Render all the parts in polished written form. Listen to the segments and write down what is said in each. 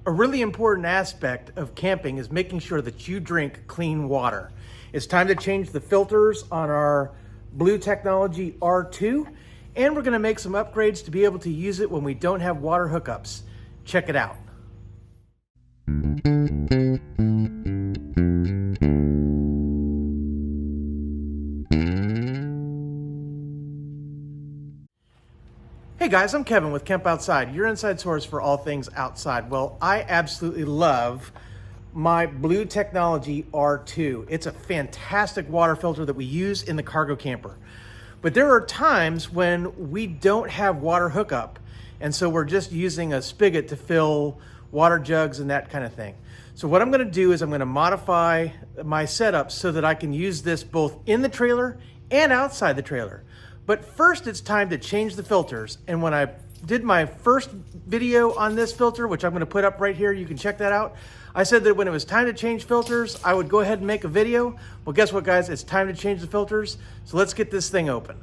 A really important aspect of camping is making sure that you drink clean water. It's time to change the filters on our Blue Technology R2, and we're gonna make some upgrades to be able to use it when we don't have water hookups. Check it out. Hey guys, I'm Kevin with Kemp Outside, your inside source for all things outside. Well, I absolutely love my Blue Technology R2. It's a fantastic water filter that we use in the cargo camper. But there are times when we don't have water hookup, and so we're just using a spigot to fill water jugs and that kind of thing. So what I'm gonna do is I'm gonna modify my setup so that I can use this both in the trailer and outside the trailer. But first it's time to change the filters. And when I did my first video on this filter, which I'm gonna put up right here, you can check that out, I said that when it was time to change filters, I would go ahead and make a video. Well, guess what guys, it's time to change the filters. So let's get this thing open.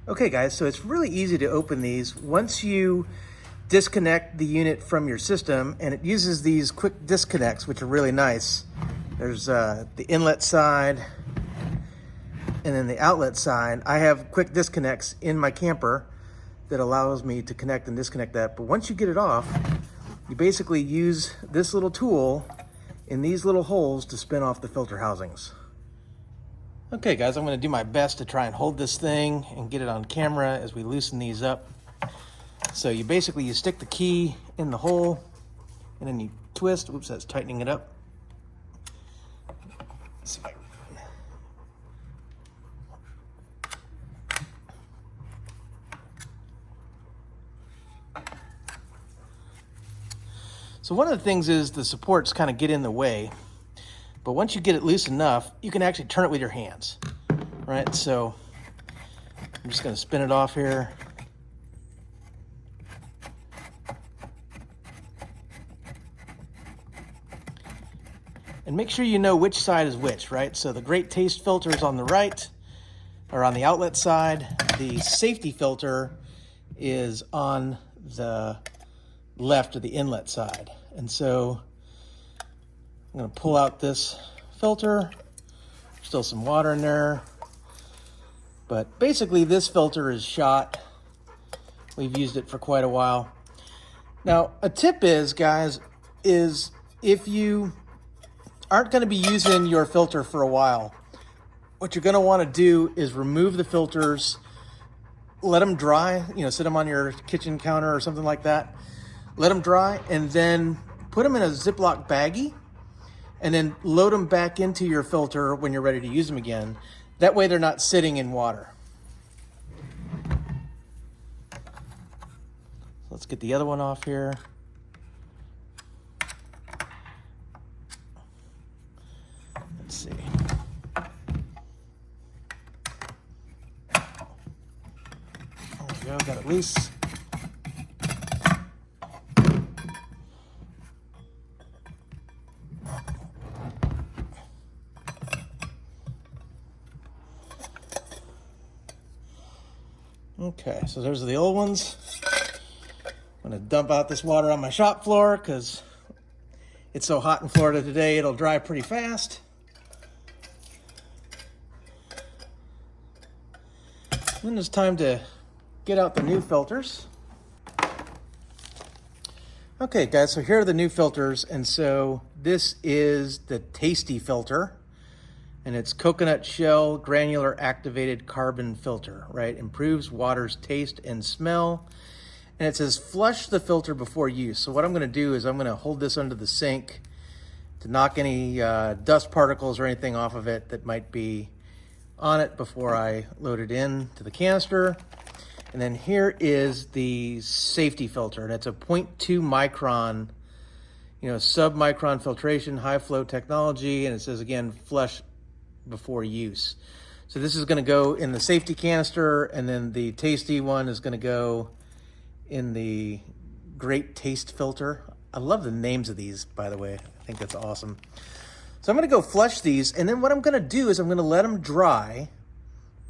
Okay guys, so it's really easy to open these. Once you disconnect the unit from your system, and it uses these quick disconnects, which are really nice. There's the inlet side, and then the outlet side. I have quick disconnects in my camper that allows me to connect and disconnect that. But once you get it off, you basically use this little tool in these little holes to spin off the filter housings. Okay guys, I'm gonna do my best to try and hold this thing and get it on camera as we loosen these up. So you stick the key in the hole and then you twist. Oops, that's tightening it up. Let's see if I can. So one of the things is the supports kind of get in the way, but once you get it loose enough, you can actually turn it with your hands, right? So I'm just going to spin it off here. And make sure you know which side is which, right? So the Great Taste filter is on the right, or on the outlet side. The safety filter is on the left of the inlet side. And so I'm going to pull out this filter. Still some water in there, but basically this filter is shot. We've used it for quite a while. Now a tip is, guys, is if you aren't going to be using your filter for a while, what you're going to want to do is remove the filters, let them dry, sit them on your kitchen counter or something like that. Let them dry, and then put them in a Ziploc baggie, and then load them back into your filter when you're ready to use them again. That way they're not sitting in water. Let's get the other one off here. Let's see. There we go, got it loose. Okay, so there's the old ones. I'm gonna dump out this water on my shop floor because it's so hot in Florida today, it'll dry pretty fast. Then it's time to get out the new filters. Okay guys, so here are the new filters. And so this is the Tasty filter. And it's coconut shell granular activated carbon filter, right? Improves water's taste and smell. And it says flush the filter before use. So what I'm gonna do is I'm gonna hold this under the sink to knock any dust particles or anything off of it that might be on it before I load it in to the canister. And then here is the safety filter, and it's a 0.2 micron, sub-micron filtration, high flow technology, and it says again, flush before use. So this is going to go in the safety canister, and then the Tasty one is going to go in the Great Taste filter. I love the names of these, by the way. I think that's awesome. So I'm going to go flush these, and then what I'm going to do is I'm going to let them dry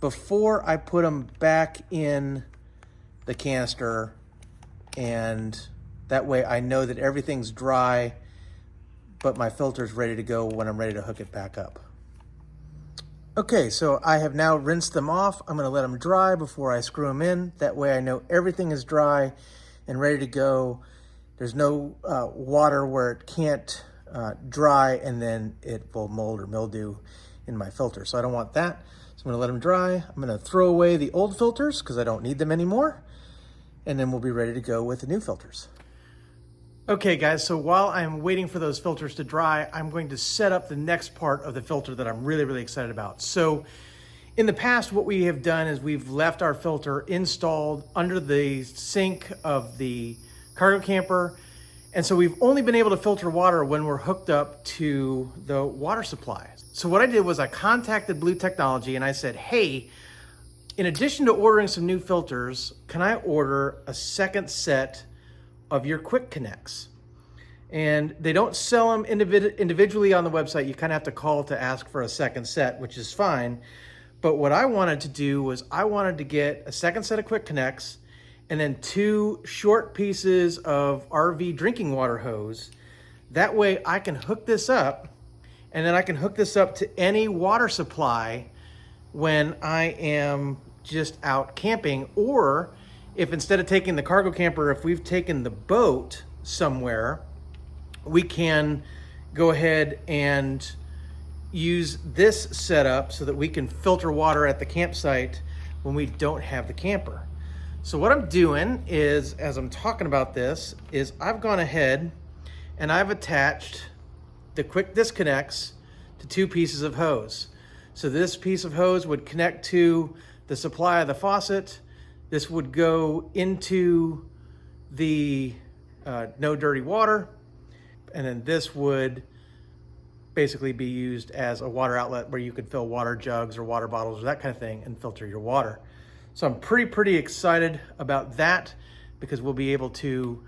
before I put them back in the canister and That way I know that everything's dry, but my filter's ready to go when I'm ready to hook it back up. Okay, so I have now rinsed them off. I'm gonna let them dry before I screw them in. That way I know everything is dry and ready to go. There's no water where it can't dry and then it will mold or mildew in my filter. So I don't want that. So I'm gonna let them dry. I'm gonna throw away the old filters because I don't need them anymore. And then we'll be ready to go with the new filters. Okay guys, so while I'm waiting for those filters to dry, I'm going to set up the next part of the filter that I'm really excited about. So in the past, what we have done is we've left our filter installed under the sink of the cargo camper. And so we've only been able to filter water when we're hooked up to the water supply. So what I did was I contacted Blue Technology and I said, hey, in addition to ordering some new filters, can I order a second set of your quick connects? And they don't sell them individually on the website. You kind of have to call to ask for a second set, which is fine. But what I wanted to do was I wanted to get a second set of quick connects and then 2 short pieces of RV drinking water hose. That way I can hook this up, and then I can hook this up to any water supply when I am just out camping, or if instead of taking the cargo camper, if we've taken the boat somewhere, we can go ahead and use this setup so that we can filter water at the campsite when we don't have the camper. So what I'm doing is, as I'm talking about this, is I've gone ahead and I've attached the quick disconnects to 2 pieces of hose. So this piece of hose would connect to the supply of the faucet. This would go into the no dirty water. And then this would basically be used as a water outlet where you could fill water jugs or water bottles or that kind of thing and filter your water. So I'm pretty excited about that because we'll be able to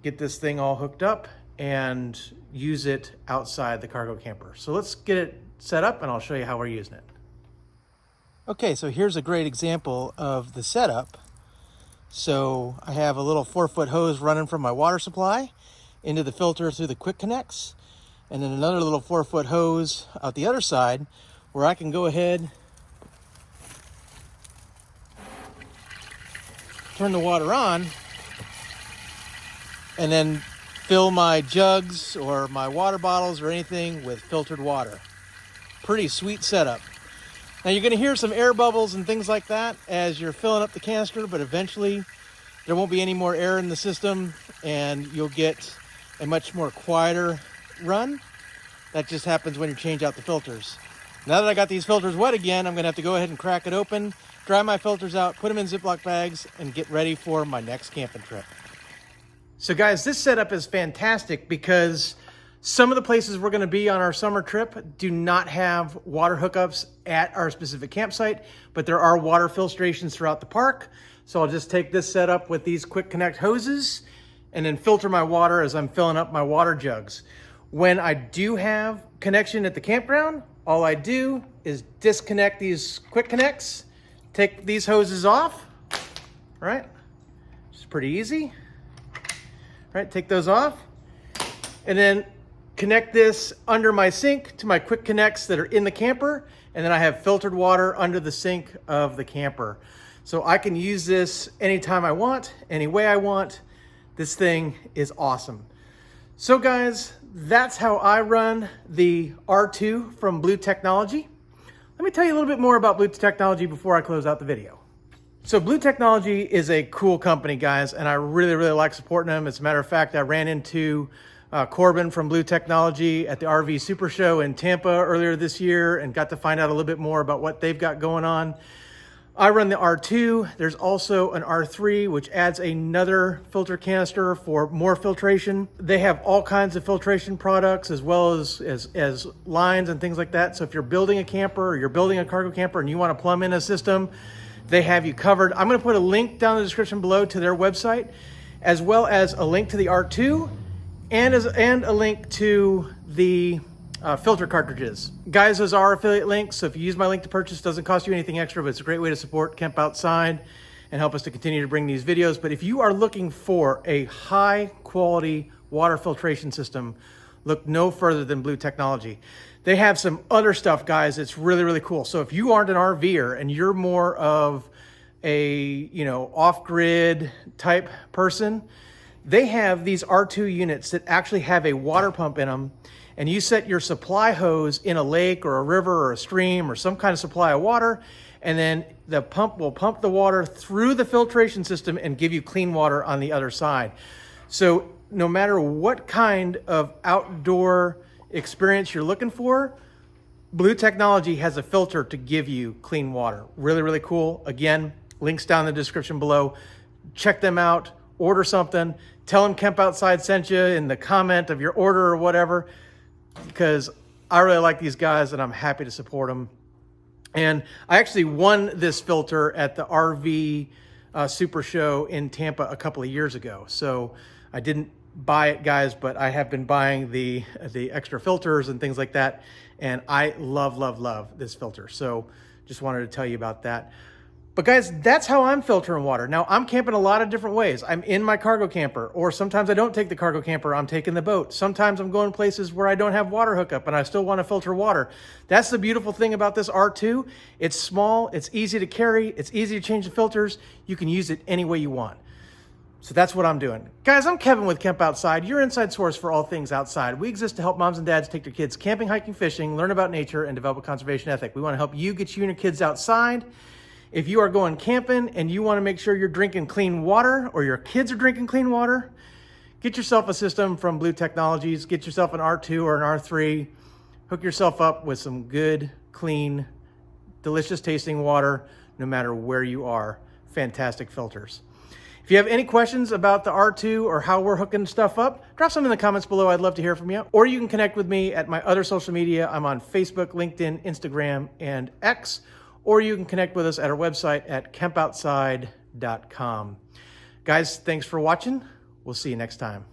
get this thing all hooked up and use it outside the cargo camper. So let's get it set up and I'll show you how we're using it. Okay, so here's a great example of the setup. So I have a little 4-foot hose running from my water supply into the filter through the quick connects, and then another little 4-foot hose out the other side where I can go ahead, turn the water on, and then fill my jugs or my water bottles or anything with filtered water. Pretty sweet setup. Now you're going to hear some air bubbles and things like that as you're filling up the canister, but eventually there won't be any more air in the system and you'll get a much more quieter run. That just happens when you change out the filters. Now that I got these filters wet again, I'm going to have to go ahead and crack it open, dry my filters out, put them in Ziploc bags, and get ready for my next camping trip. So guys, this setup is fantastic because some of the places we're going to be on our summer trip do not have water hookups at our specific campsite, but there are water fill stations throughout the park. So I'll just take this setup with these quick connect hoses and then filter my water as I'm filling up my water jugs. When I do have connection at the campground, all I do is disconnect these quick connects, take these hoses off, right? It's pretty easy, right? Take those off and then connect this under my sink to my quick connects that are in the camper. And then I have filtered water under the sink of the camper. So I can use this anytime I want, any way I want. This thing is awesome. So guys, that's how I run the R2 from Blue Technology. Let me tell you a little bit more about Blue Technology before I close out the video. So Blue Technology is a cool company, guys, and I really like supporting them. As a matter of fact, I ran into Corbin from Blue Technology at the RV Super Show in Tampa earlier this year and got to find out a little bit more about what they've got going on. I run the R2. There's also an R3, which adds another filter canister for more filtration. They have all kinds of filtration products as well as lines and things like that. So if you're building a camper or you're building a cargo camper and you want to plumb in a system, they have you covered. I'm going to put a link down in the description below to their website, as well as a link to the R2 and a link to the filter cartridges. Guys, those are affiliate links, so if you use my link to purchase, it doesn't cost you anything extra, but it's a great way to support Camp Outside and help us to continue to bring these videos. But if you are looking for a high quality water filtration system, look no further than Blue Technology. They have some other stuff, guys. It's really, really cool. So if you aren't an RVer and you're more of a, off-grid type person, they have these R2 units that actually have a water pump in them, and you set your supply hose in a lake or a river or a stream or some kind of supply of water, and then the pump will pump the water through the filtration system and give you clean water on the other side. So no matter what kind of outdoor experience you're looking for, Blue Technology has a filter to give you clean water. Really, really cool. Again, links down in the description below. Check them out, order something, tell them Kemp Outside sent you in the comment of your order or whatever, because I really like these guys and I'm happy to support them. And I actually won this filter at the RV Super Show in Tampa a couple of years ago. So I didn't buy it, guys, but I have been buying the extra filters and things like that. And I love, love, love this filter. So just wanted to tell you about that. But guys, that's how I'm filtering water. Now, I'm camping a lot of different ways. I'm in my cargo camper, or sometimes I don't take the cargo camper, I'm taking the boat. Sometimes I'm going places where I don't have water hookup and I still want to filter water. That's the beautiful thing about this R2. It's small, it's easy to carry, it's easy to change the filters. You can use it any way you want. So that's what I'm doing. Guys, I'm Kevin with Kemp Outside, your inside source for all things outside. We exist to help moms and dads take their kids camping, hiking, fishing, learn about nature, and develop a conservation ethic. We want to help you get you and your kids outside. If you are going camping and you want to make sure you're drinking clean water, or your kids are drinking clean water, get yourself a system from Blue Technologies. Get yourself an R2 or an R3. Hook yourself up with some good, clean, delicious tasting water, no matter where you are. Fantastic filters. If you have any questions about the R2 or how we're hooking stuff up, drop some in the comments below. I'd love to hear from you. Or you can connect with me at my other social media. I'm on Facebook, LinkedIn, Instagram, and X. Or you can connect with us at our website at kempoutside.com. Guys, thanks for watching. We'll see you next time.